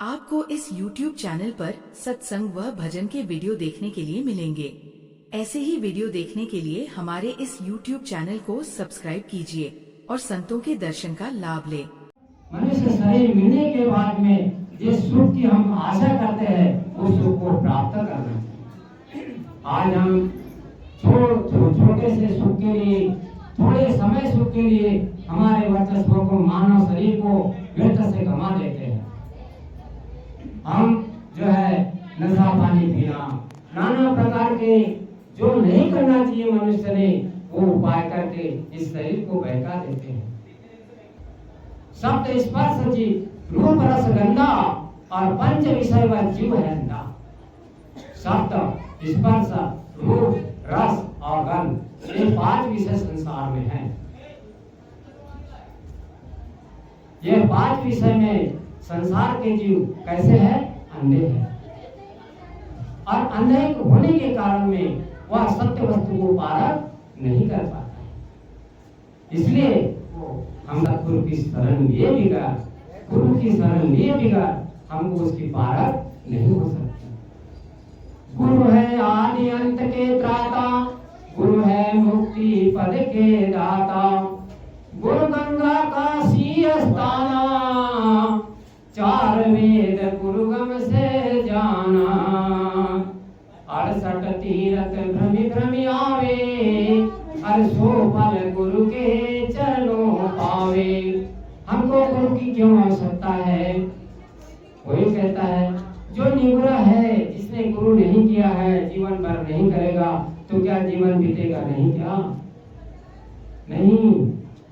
आपको इस YouTube channel पर सत्संग व भजन के वीडियो देखने के लिए मिलेंगे। ऐसे ही वीडियो देखने के लिए हमारे इस YouTube चैनल को सब्सक्राइब कीजिए और संतों के दर्शन का लाभ लें। मनुष्य शरीर मिलने के बाद में जिस सुख की हम आशा करते हैं उस सुख को प्राप्त करना। आज हम छोटे से सुख के लिए, थोड़े समय सुख के लिए हमारे वर्चस्व को, मानव शरीर को व्यर्थ से गंवा देते हैं। हम जो है नशा पानी पीना, नाना प्रकार के जो नहीं करना चाहिए मनुष्य ने, वो उपाय करके इस शरीर को बहका देते हैं। सप्त स्पर्श जी रूप रस गंधा और पंच विषय व जीव है अंधा। सप्त स्पर्श रूप रस और गंध, ये 5 विषय संसार में हैं। ये 5 विषय में संसार के जीव कैसे है? अंधे हैं। और अंधे होने के कारण में वह सत्य वस्तु को पारक नहीं कर पाता। इसलिए हम गुरु की शरण लिए बिगड़, गुरु की शरण लिए बिगड़ हमको उसकी पारक नहीं हो सकती। गुरु है आदि अंत के त्राता, गुरु है मुक्ति पद के दाता। गुरु गंगा काशी अस्थाना, 4 वेद गुरु गम से जाना। 68 तीरथ भ्रमि भ्रमि आवे, हर सो फल गुरु के चरणों पावे। हमको गुरु की क्यों आवश्यकता है? कोई कहता है जो निगुरा है, जिसने गुरु नहीं किया है, जीवन भर नहीं करेगा तो क्या जीवन बीतेगा नहीं? क्या नहीं,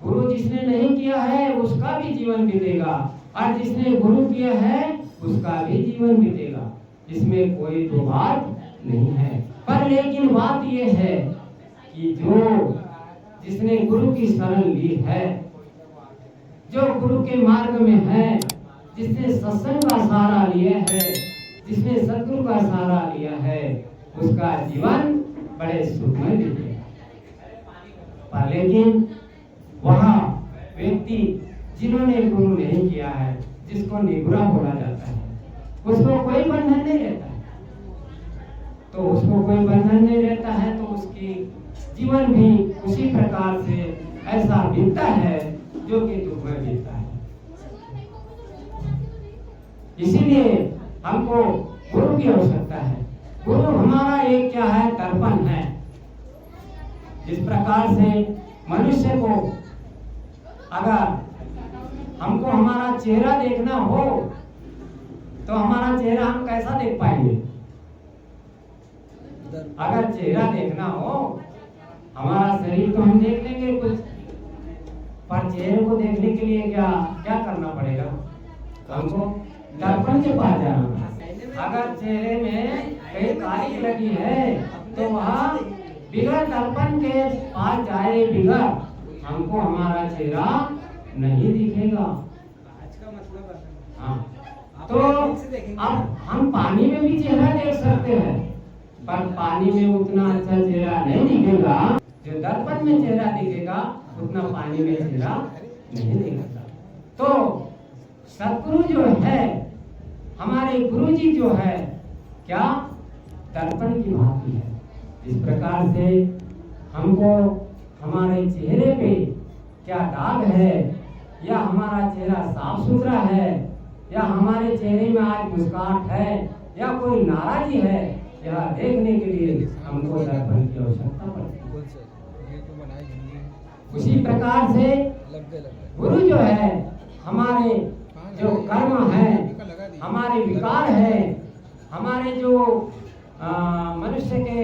गुरु जिसने नहीं किया है उसका भी जीवन बीतेगा, और जिसने गुरु किया है उसका भी जीवन बीतेगा। इसमें कोई दो बात नहीं है। पर लेकिन बात यह है कि जो जिसने गुरु की शरण ली है, जो गुरु के मार्ग में है, जिसने सत्संग का सहारा लिया है, जिसने सद्गुरु का सहारा लिया है, उसका जीवन बड़े सुखमय बीतेगा। पर लेकिन वह व्यक्ति जिन्होंने गुरु नहीं किया है, जिसको निगुरा बोला जाता है, उसको कोई बंधन नहीं रहता है। तो उसको कोई बंधन नहीं रहता है तो उसकी जीवन भी उसी प्रकार से ऐसा बीतता है जो कि दुख में बीतता है। इसीलिए हमको गुरु की आवश्यकता है। गुरु हमारा एक क्या है? दर्पण है। जिस प्रकार से मनुष्य को अगर हमको हमारा चेहरा देखना हो तो हमारा चेहरा हम कैसा देख पाएंगे? अगर चेहरा देखना हो, हमारा शरीर तो हम देख लेंगे कुछ, पर चेहरे को देखने के लिए क्या क्या करना पड़ेगा? हमको दर्पण के पास जाना पड़ेगा। अगर चेहरे में कहीं कालिख लगी है तो वहाँ बिगड़ दर्पण के पास जाए बिगड़, हमको हमारा चेहरा नहीं दिखेगा। हाँ, तो अब हम पानी में भी चेहरा देख सकते हैं, पर पानी में उतना अच्छा चेहरा नहीं दिखेगा। जो दर्पण में चेहरा दिखेगा उतना पानी में चेहरा नहीं दिखेगा। तो सतगुरु जो है, हमारे गुरु जी जो है, क्या दर्पण की भांति है। इस प्रकार से हमको हमारे चेहरे पे क्या दाग है, या हमारा चेहरा साफ सुथरा है, या हमारे चेहरे में आज मुस्कान है, या कोई नाराजी है, यह देखने के लिए हमको दर्पण की आवश्यकता पड़ती है। उसी प्रकार से गुरु जो है, हमारे जो कर्म है, हमारे विकार है, हमारे जो मनुष्य के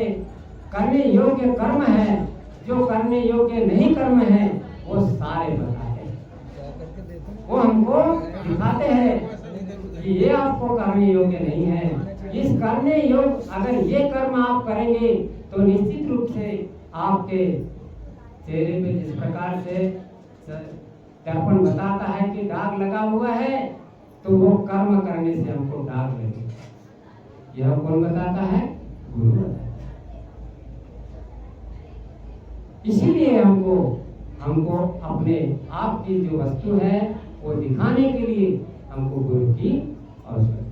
करने योग्य कर्म है, जो करने योग्य नहीं कर्म है, वो सारे बताते हैं। वो हमको दिखाते हैं कि ये आपको करने योग्य नहीं है। इस करने योग्य अगर ये कर्म आप करेंगे तो निश्चित रूप से आपके चेहरे पे जिस प्रकार से दर्पण बताता है कि दाग लगा हुआ है, तो वो कर्म करने से हमको दाग लगेगा। यह कौन बताता है? गुरु बताता है। इसीलिए हमको अपने आप की जो वस्तु है वो दिखाने के लिए हमको गुरु की आवश्यकता है।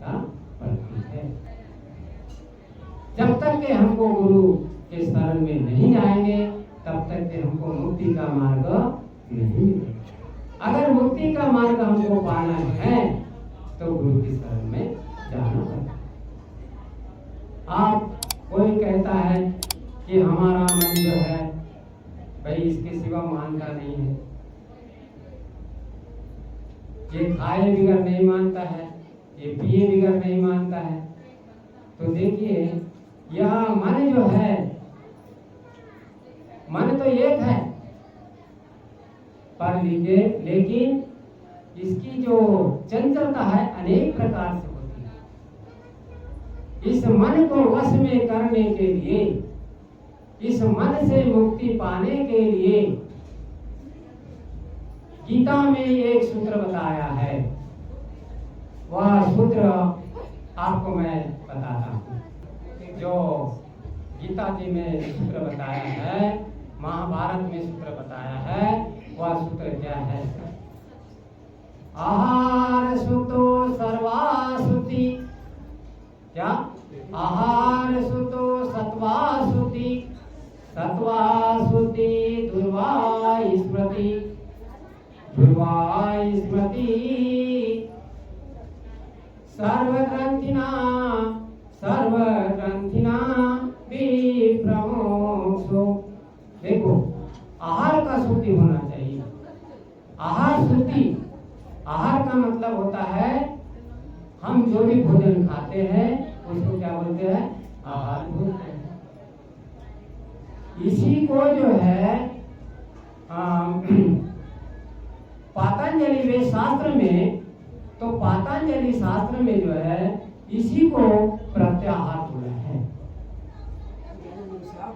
के हमको गुरु के शरण में नहीं जाएंगे तब तक के हमको मुक्ति का मार्ग नहीं मिलेगा। अगर मुक्ति का मार्ग हमको पाना है तो गुरु की शरण में जाना पड़ेगा। आप कोई कहता है कि हमारा मन जो है भाई इसके सिवा मानता नहीं है, ये खाए बिगर नहीं मानता है, ये पिए बिगर नहीं मानता है। तो देखिए यह मन जो है, मन तो एक है पर लेकिन इसकी जो चंचलता है अनेक प्रकार से होती है। इस मन को वश में करने के लिए, इस मन से मुक्ति पाने के लिए गीता में एक सूत्र बताया है। वह सूत्र आपको मैं बताता हूँ। जो गीता जी में सूत्र बताया है, महाभारत में सूत्र बताया है, वह सूत्र क्या है? आहार सुतो सर्वासुति, क्या? आहार सुतो सत्वासुति, सत्वासुति दुर्वा स्मृति, दुर्वा स्मृति सर्वग्रंथिना विप्रमोक्षो। देखो आहार का शुद्धि होना चाहिए। आहार शुद्धि, आहार का मतलब होता है हम जो भी भोजन खाते हैं उसको क्या बोलते हैं? आहार बोलते हैं। इसी को जो है पातंजलि वेद शास्त्र में, तो पातंजलि शास्त्र में जो है इसी को प्रत्याहार बोला है।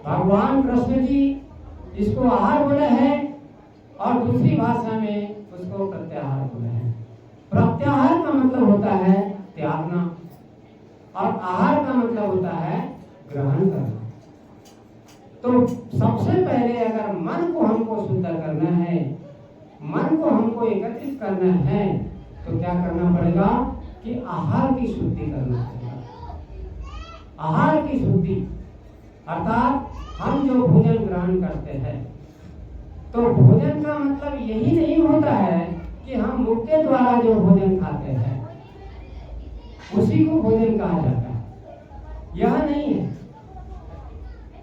भगवान कृष्ण जी इसको आहार बोले हैं और दूसरी भाषा में उसको प्रत्याहार बोले हैं। प्रत्याहार का मतलब होता है त्यागना और आहार का मतलब होता है ग्रहण करना। तो सबसे पहले अगर मन को हमको शुद्ध करना है, मन को हमको एकत्रित करना है, तो क्या करना पड़ेगा कि आहार की शुद्धि करना पड़ेगा। आहार की शुद्धि अर्थात हम जो भोजन ग्रहण करते हैं, तो भोजन का मतलब यही नहीं होता है कि हम मुख के द्वारा जो भोजन खाते हैं उसी को भोजन कहा जाता है, यह नहीं है।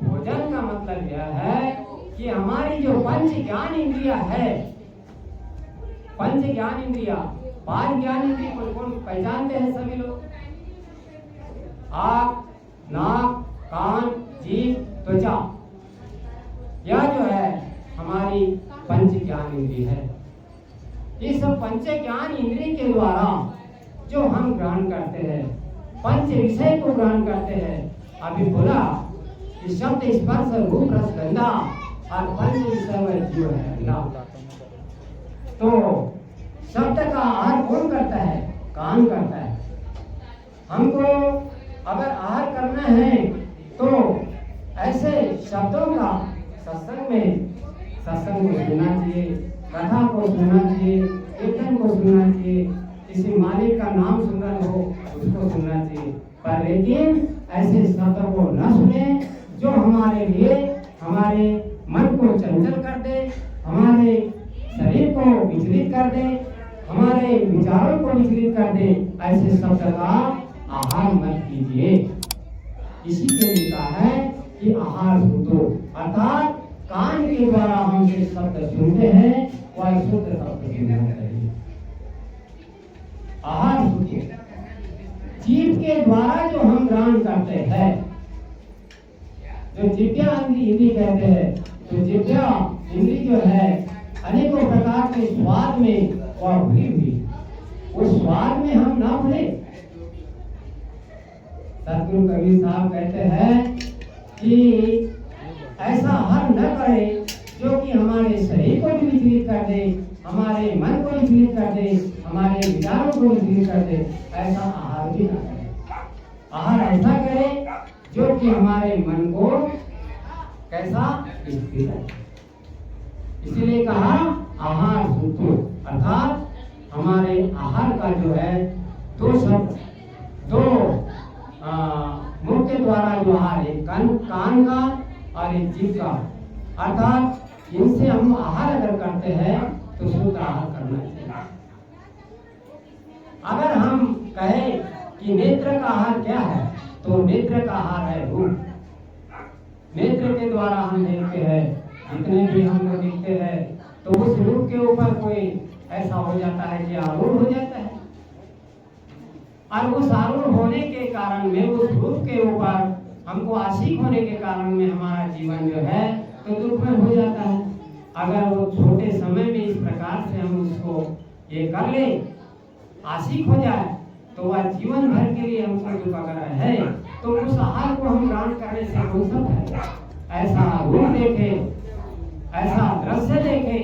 भोजन का मतलब यह है कि हमारी जो पंच ज्ञान इंद्रिया है, पंच ज्ञान इंद्रिया, पांच ज्ञान इंद्रिय को कौन पहचानते हैं? सभी लोग। आँख, नाक, कान, जीभ, त्वचा, यह जो है हमारी पंच ज्ञान इंद्रिय है। इस पंच ज्ञान इंद्रिय के द्वारा जो हम ग्रहण करते हैं, पंच विषय को ग्रहण करते हैं। अभी बोला कि शब्द स्पर्श रूप रस गंधा और पंच विषय जीव है अल्लाह। तो शब्द का आहार कौन करता है? कान करता है। हमको अगर आहार करना है तो ऐसे शब्दों का सत्संग को सुनना चाहिए, कथा को सुनना चाहिए, कीर्तन को सुनना चाहिए, किसी मालिक का नाम सुनना हो उसको सुनना चाहिए। पर लेकिन ऐसे शब्दों को न सुने जो हमारे लिए हमारे मन को चंचल कर दे, हमारे शरीर को विचलित कर दे, हमारे विचारों को विचलित कर दे। ऐसे शब्द का आहार मत कीजिए। इसी के लिए कहा है कि आहार शुद्धो, अर्थात कान के द्वारा हम जो शब्द सुनते हैं वह शुद्ध शब्द सुनना चाहिए। आहार शुद्ध। जीभ के द्वारा जो हम ग्रहण करते हैं, जो जिव्या इंद्री कहते हैं, तो जिव्या इंद्री जो है अनेकों प्रकार के स्वाद में वह भरी हुई, उस स्वाद में हम ना भूले। सतगुरु कबीर साहब कहते हैं कि ऐसा आहार न करें जो कि हमारे शरीर को भी विचलित कर दे, हमारे मन को विचलित कर दे, हमारे विचारों को विचलित कर दे। ऐसा आहार भी न करें। आहार ऐसा करें जो कि हमारे मन को कैसा स्थिर रखे। इसीलिए कहा आहार शुद्धो, अर्थात हमारे आहार का जो है दो शब्द, दो मुख्य द्वारा जो आहार है कान का और एक जीभ का, अर्थात इनसे हम आहार अगर करते हैं तो शुद्ध आहार करना चाहिए। अगर हम कहें कि नेत्र का आहार क्या है, तो नेत्र का आहार है रूप। नेत्र के द्वारा हम देखते हैं, जितने भी हमको दिखते हैं, तो उस रूप के ऊपर कोई ऐसा हो जाता है कि आरूढ़ हो जाता है, और उस आरूढ़ होने के कारण में, उस रूप के ऊपर हमको आशिक होने के कारण में हमारा जीवन जो है तो दुखमय हो जाता है। अगर वो छोटे समय में इस प्रकार से हम उसको ये कर ले, आशिक हो जाए, तो वह जीवन भर के लिए हमको दुख अगर है, तो उस आहार को हम ग्रहण करने से कौन सा फायदा? ऐसा रूप देखे, ऐसा दृश्य देखे,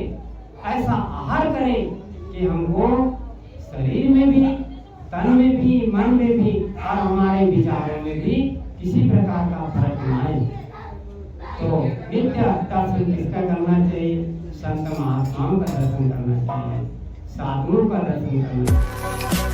ऐसा आहार करें कि हमको शरीर में भी, तन में भी, मन में भी और हमारे विचारों में भी किसी प्रकार का फर्क न आए। तो नित्य दर्शन किसका करना चाहिए? संत महात्माओं का दर्शन करना चाहिए, साधुओं का दर्शन करना चाहिए।